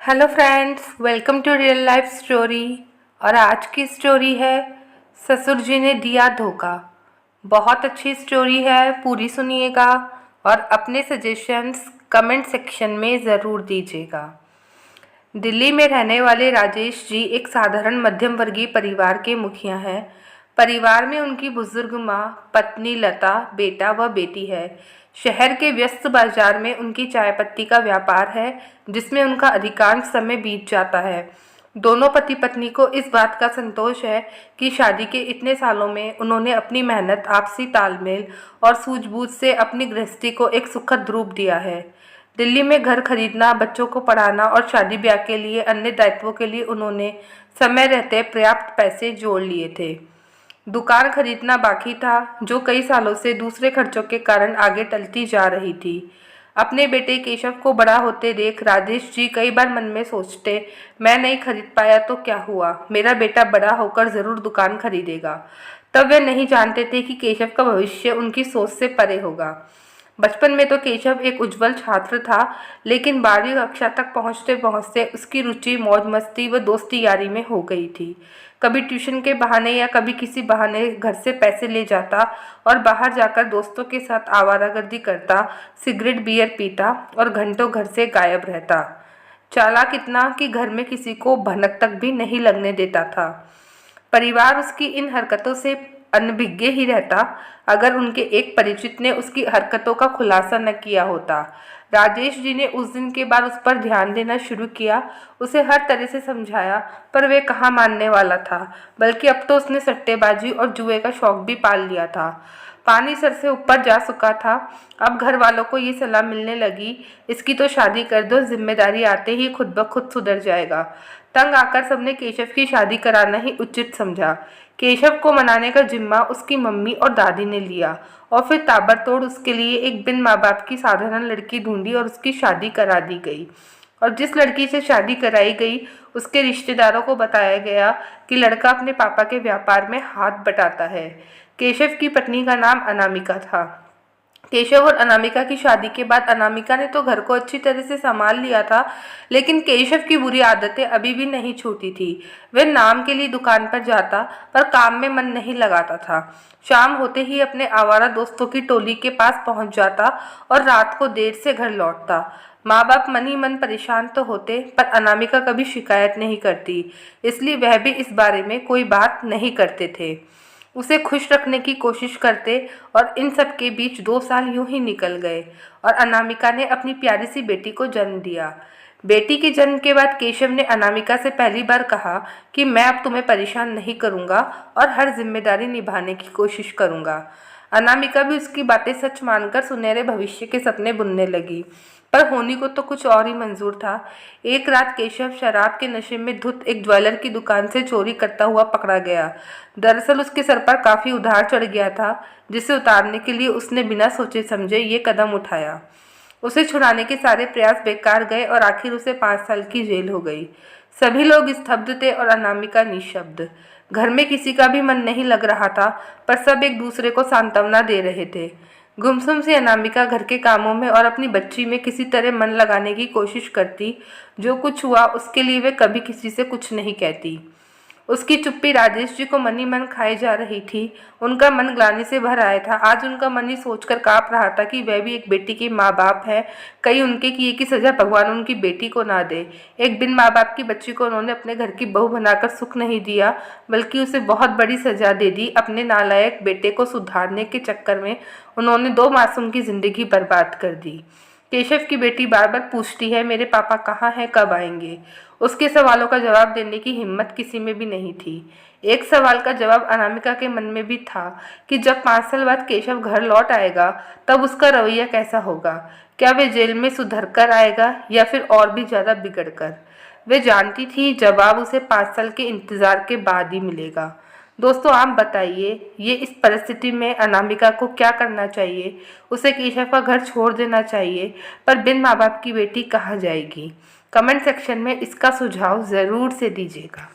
Hello friends, welcome to real life story. और आज की स्टोरी है ससुर जी ने दिया धोखा। बहुत अच्छी स्टोरी है, पूरी सुनिएगा और अपने सजेशंस कमेंट सेक्शन में ज़रूर दीजिएगा। दिल्ली में रहने वाले राजेश जी एक साधारण मध्यम वर्गीय परिवार के मुखिया हैं। परिवार में उनकी बुजुर्ग माँ, पत्नी लता, बेटा व बेटी है। शहर के व्यस्त बाजार में उनकी चाय पत्ती का व्यापार है, जिसमें उनका अधिकांश समय बीत जाता है। दोनों पति पत्नी को इस बात का संतोष है कि शादी के इतने सालों में उन्होंने अपनी मेहनत, आपसी तालमेल और सूझबूझ से अपनी गृहस्थी को एक सुखद रूप दिया है। दिल्ली में घर खरीदना, बच्चों को पढ़ाना और शादी ब्याह के लिए अन्य दायित्वों के लिए उन्होंने समय रहते पर्याप्त पैसे जोड़ लिए थे। दुकान खरीदना बाकी था, जो कई सालों से दूसरे खर्चों के कारण आगे टलती जा रही थी। अपने बेटे केशव को बड़ा होते देख राजेश जी कई बार मन में सोचते, मैं नहीं खरीद पाया तो क्या हुआ, मेरा बेटा बड़ा होकर ज़रूर दुकान खरीदेगा। तब वे नहीं जानते थे कि केशव का भविष्य उनकी सोच से परे होगा। बचपन में तो केशव एक उज्जवल छात्र था, लेकिन 12वीं कक्षा तक पहुंचते पहुंचते उसकी रुचि मौज मस्ती व दोस्ती यारी में हो गई थी। कभी ट्यूशन के बहाने या कभी किसी बहाने घर से पैसे ले जाता और बाहर जाकर दोस्तों के साथ आवारागर्दी करता, सिगरेट बियर पीता और घंटों घर से गायब रहता। चालाक इतना कि घर में किसी को भनक तक भी नहीं लगने देता था। परिवार उसकी इन हरकतों से अनभिज्ञ ही रहता, अगर उनके एक परिचित ने उसकी हरकतों का खुलासा न किया होता। राजेश जी ने उस दिन के बाद उस पर ध्यान देना शुरू किया, उसे हर तरह से समझाया, पर वे कहाँ मानने वाला था। बल्कि अब तो उसने सट्टेबाजी और जुए का शौक भी पाल लिया था। पानी सर से ऊपर जा चुका था। अब घर वालों को ये सलाह मिलने लगी, इसकी तो शादी कर दो, जिम्मेदारी आते ही खुद ब खुद सुधर जाएगा। तंग आकर सबने केशव की शादी कराना ही उचित समझा। केशव को मनाने का जिम्मा उसकी मम्मी और दादी ने लिया और फिर ताबड़तोड़ उसके लिए एक बिन माँ बाप की साधारण लड़की ढूंढी और उसकी शादी करा दी गई। और जिस लड़की से शादी कराई गई, उसके रिश्तेदारों को बताया गया कि लड़का अपने पापा के व्यापार में हाथ बटाता है। केशव की पत्नी का नाम अनामिका था। केशव और अनामिका की शादी के बाद अनामिका ने तो घर को अच्छी तरह से संभाल लिया था, लेकिन केशव की बुरी आदतें अभी भी नहीं छूटी थी। वह नाम के लिए दुकान पर जाता, पर काम में मन नहीं लगाता था। शाम होते ही अपने आवारा दोस्तों की टोली के पास पहुंच जाता और रात को देर से घर लौटता। माँ बाप मन ही मन परेशान तो होते, पर अनामिका कभी शिकायत नहीं करती, इसलिए वह भी इस बारे में कोई बात नहीं करते थे। उसे खुश रखने की कोशिश करते और इन सब के बीच 2 साल यूं ही निकल गए और अनामिका ने अपनी प्यारी सी बेटी को जन्म दिया। बेटी के जन्म के बाद केशव ने अनामिका से पहली बार कहा कि मैं अब तुम्हें परेशान नहीं करूंगा और हर जिम्मेदारी निभाने की कोशिश करूंगा। अनामिका भी उसकी बातें सच मानकर सुनहरे भविष्य के सपने बुनने लगी, पर होनी को तो कुछ और ही मंजूर था। एक रात केशव शराब के नशे में धुत एक ज्वेलर की दुकान से चोरी करता हुआ पकड़ा गया। दरअसल उसके सर पर काफ़ी उधार चढ़ गया था, जिसे उतारने के लिए उसने बिना सोचे समझे ये कदम उठाया। उसे छुड़ाने के सारे प्रयास बेकार गए और आखिर उसे 5 साल की जेल हो गई। सभी लोग स्तब्ध थे और अनामिका निशब्द। घर में किसी का भी मन नहीं लग रहा था, पर सब एक दूसरे को सांत्वना दे रहे थे। गुमसुम सी अनामिका घर के कामों में और अपनी बच्ची में किसी तरह मन लगाने की कोशिश करती। जो कुछ हुआ उसके लिए वे कभी किसी से कुछ नहीं कहती। उसकी चुप्पी राजेश जी को मन ही मन खाई जा रही थी। उनका मन ग्लानि से भर आया था। आज उनका मन ही सोचकर काँप रहा था कि वह भी एक बेटी के माँ बाप है। कहीं उनके किए की सजा भगवान उनकी बेटी को ना दे। एक बिन माँ बाप की बच्ची को उन्होंने अपने घर की बहू बनाकर सुख नहीं दिया, बल्कि उसे बहुत बड़ी सजा दे दी। अपने नालायक बेटे को सुधारने के चक्कर में उन्होंने 2 मासूम की जिंदगी बर्बाद कर दी। केशव की बेटी बार बार पूछती है, मेरे पापा कहाँ हैं, कब आएंगे। उसके सवालों का जवाब देने की हिम्मत किसी में भी नहीं थी। एक सवाल का जवाब अनामिका के मन में भी था कि जब 5 साल बाद केशव घर लौट आएगा, तब उसका रवैया कैसा होगा। क्या वे जेल में सुधर कर आएगा या फिर और भी ज़्यादा बिगड़ कर। वे जानती थी जवाब उसे 5 साल के इंतज़ार के बाद ही मिलेगा। दोस्तों, आप बताइए, ये इस परिस्थिति में अनामिका को क्या करना चाहिए। उसे केशव का घर छोड़ देना चाहिए, पर बिन माँ बाप की बेटी कहाँ जाएगी। कमेंट सेक्शन में इसका सुझाव ज़रूर से दीजिएगा।